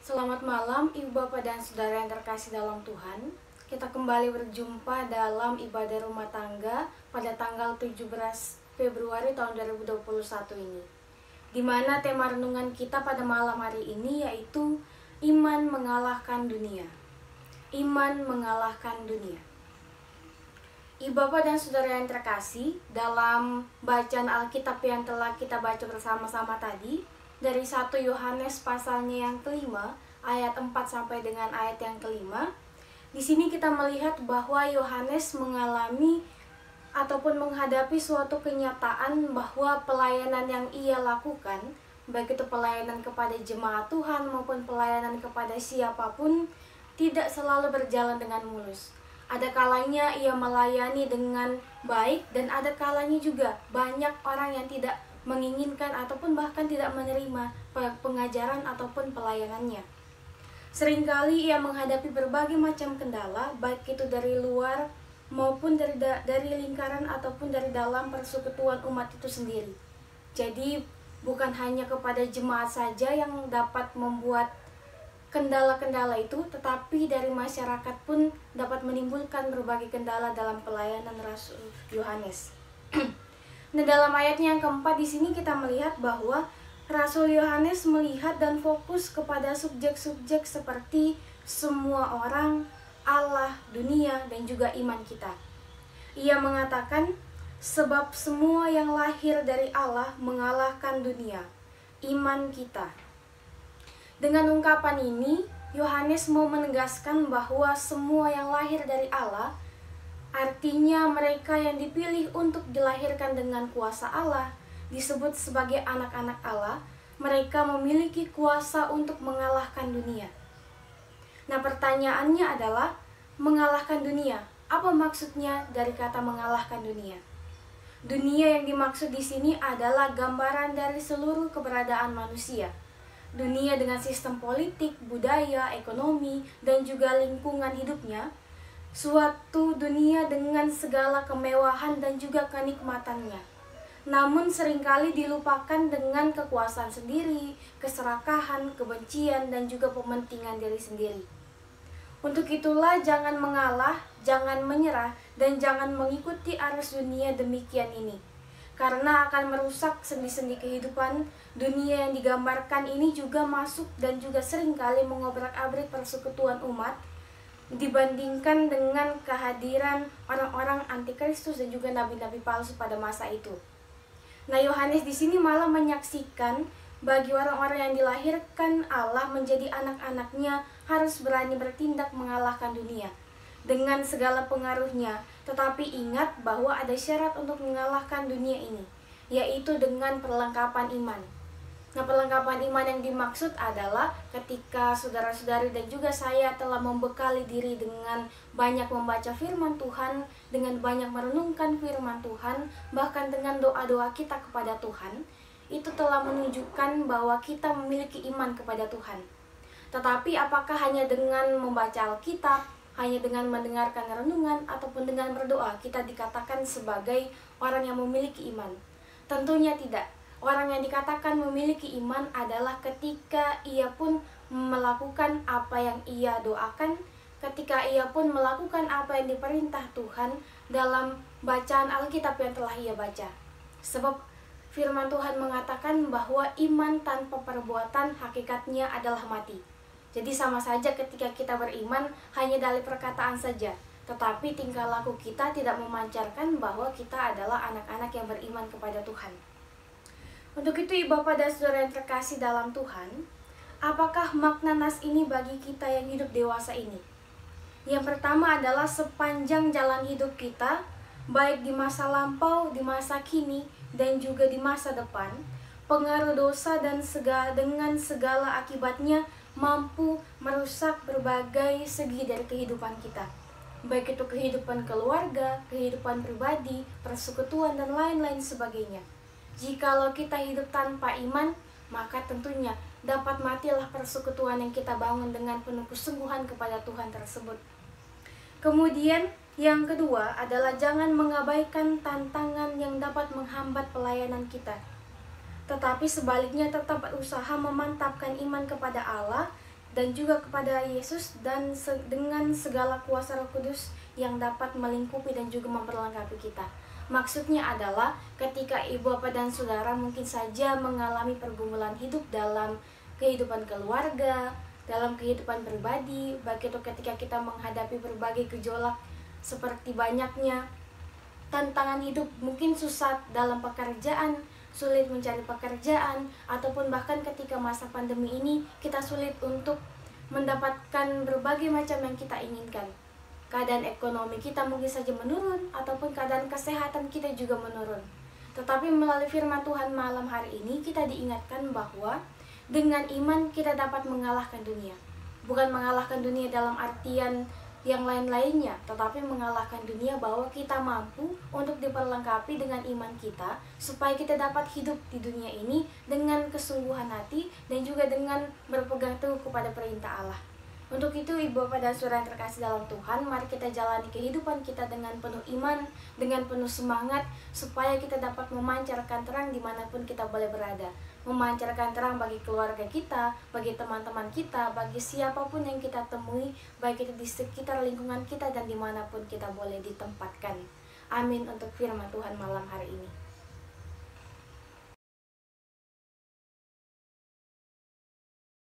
Selamat malam Ibu Bapak dan Saudara yang terkasih dalam Tuhan. Kita kembali berjumpa dalam ibadah rumah tangga pada tanggal 17 Februari tahun 2021 ini. Di mana tema renungan kita pada malam hari ini yaitu iman mengalahkan dunia. Iman mengalahkan dunia. Ibu Bapak dan Saudara yang terkasih, dalam bacaan Alkitab yang telah kita baca bersama-sama tadi, dari 1 Yohanes pasalnya yang kelima, ayat 4 sampai dengan ayat yang kelima. Di sini kita melihat bahwa Yohanes mengalami ataupun menghadapi suatu kenyataan bahwa pelayanan yang ia lakukan, baik itu pelayanan kepada jemaat Tuhan maupun pelayanan kepada siapapun, tidak selalu berjalan dengan mulus. Ada kalanya ia melayani dengan baik dan ada kalanya juga banyak orang yang tidak menginginkan ataupun bahkan tidak menerima pengajaran ataupun pelayanannya. Seringkali ia menghadapi berbagai macam kendala, baik itu dari luar maupun dari lingkaran ataupun dari dalam persekutuan umat itu sendiri. Jadi bukan hanya kepada jemaat saja yang dapat membuat kendala-kendala itu, tetapi dari masyarakat pun dapat menimbulkan berbagai kendala dalam pelayanan Rasul Yohanes. Nah, dalam ayatnya yang keempat di sini kita melihat bahwa Rasul Yohanes melihat dan fokus kepada subjek-subjek seperti semua orang, Allah, dunia, dan juga iman kita. Ia mengatakan, sebab semua yang lahir dari Allah mengalahkan dunia, iman kita. Dengan ungkapan ini, Yohanes mau menegaskan bahwa semua yang lahir dari Allah, artinya mereka yang dipilih untuk dilahirkan dengan kuasa Allah, disebut sebagai anak-anak Allah, mereka memiliki kuasa untuk mengalahkan dunia. Nah, pertanyaannya adalah, mengalahkan dunia, apa maksudnya dari kata mengalahkan dunia? Dunia yang dimaksud di sini adalah gambaran dari seluruh keberadaan manusia. Dunia dengan sistem politik, budaya, ekonomi, dan juga lingkungan hidupnya. Suatu dunia dengan segala kemewahan dan juga kenikmatannya. Namun seringkali dilupakan dengan kekuasaan sendiri, keserakahan, kebencian, dan juga pementingan diri sendiri. Untuk itulah jangan mengalah, jangan menyerah, dan jangan mengikuti arus dunia demikian ini. Karena akan merusak sendi-sendi kehidupan. Dunia yang digambarkan ini juga masuk dan juga seringkali mengobrak-abrik persekutuan umat dibandingkan dengan kehadiran orang-orang antikristus dan juga nabi-nabi palsu pada masa itu. Nah, Yohanes di sini malah menyaksikan bagi orang-orang yang dilahirkan Allah menjadi anak-anaknya harus berani bertindak mengalahkan dunia dengan segala pengaruhnya. Tetapi ingat bahwa ada syarat untuk mengalahkan dunia ini, yaitu dengan perlengkapan iman. Nah, perlengkapan iman yang dimaksud adalah ketika saudara-saudari dan juga saya telah membekali diri dengan banyak membaca firman Tuhan, dengan banyak merenungkan firman Tuhan, bahkan dengan doa-doa kita kepada Tuhan, itu telah menunjukkan bahwa kita memiliki iman kepada Tuhan. Tetapi apakah hanya dengan membaca Alkitab, hanya dengan mendengarkan renungan, ataupun dengan berdoa kita dikatakan sebagai orang yang memiliki iman? Tentunya tidak. Orang yang dikatakan memiliki iman adalah ketika ia pun melakukan apa yang ia doakan, ketika ia pun melakukan apa yang diperintah Tuhan dalam bacaan Alkitab yang telah ia baca. Sebab firman Tuhan mengatakan bahwa iman tanpa perbuatan hakikatnya adalah mati. Jadi sama saja ketika kita beriman hanya dari perkataan saja, tetapi tingkah laku kita tidak memancarkan bahwa kita adalah anak-anak yang beriman kepada Tuhan. Untuk itu, Ibu Bapak dan Saudara yang terkasih dalam Tuhan, apakah makna nas ini bagi kita yang hidup dewasa ini? Yang pertama adalah sepanjang jalan hidup kita, baik di masa lampau, di masa kini, dan juga di masa depan, pengaruh dosa dan dengan segala akibatnya mampu merusak berbagai segi dari kehidupan kita. Baik itu kehidupan keluarga, kehidupan pribadi, persekutuan, dan lain-lain sebagainya. Jikalau kita hidup tanpa iman, maka tentunya dapat matilah persekutuan yang kita bangun dengan penuh kesungguhan kepada Tuhan tersebut. Kemudian yang kedua adalah jangan mengabaikan tantangan yang dapat menghambat pelayanan kita. Tetapi sebaliknya tetap berusaha memantapkan iman kepada Allah dan juga kepada Yesus dan dengan segala kuasa Roh Kudus yang dapat melingkupi dan juga memperlengkapi kita. Maksudnya adalah ketika ibu bapak dan saudara mungkin saja mengalami pergumulan hidup dalam kehidupan keluarga, dalam kehidupan pribadi, baik itu ketika kita menghadapi berbagai gejolak seperti banyaknya tantangan hidup, mungkin susah dalam pekerjaan, sulit mencari pekerjaan, ataupun bahkan ketika masa pandemi ini kita sulit untuk mendapatkan berbagai macam yang kita inginkan. Keadaan ekonomi kita mungkin saja menurun, ataupun keadaan kesehatan kita juga menurun. Tetapi melalui firman Tuhan malam hari ini kita diingatkan bahwa dengan iman kita dapat mengalahkan dunia. Bukan mengalahkan dunia dalam artian yang lain-lainnya, tetapi mengalahkan dunia bahwa kita mampu untuk diperlengkapi dengan iman kita, supaya kita dapat hidup di dunia ini dengan kesungguhan hati dan juga dengan berpegang teguh kepada perintah Allah. Untuk itu, ibu bapak dan saudara yang terkasih dalam Tuhan, mari kita jalani kehidupan kita dengan penuh iman, dengan penuh semangat, supaya kita dapat memancarkan terang dimanapun kita boleh berada. Memancarkan terang bagi keluarga kita, bagi teman-teman kita, bagi siapapun yang kita temui, baik itu di sekitar lingkungan kita dan dimanapun kita boleh ditempatkan. Amin untuk firman Tuhan malam hari ini.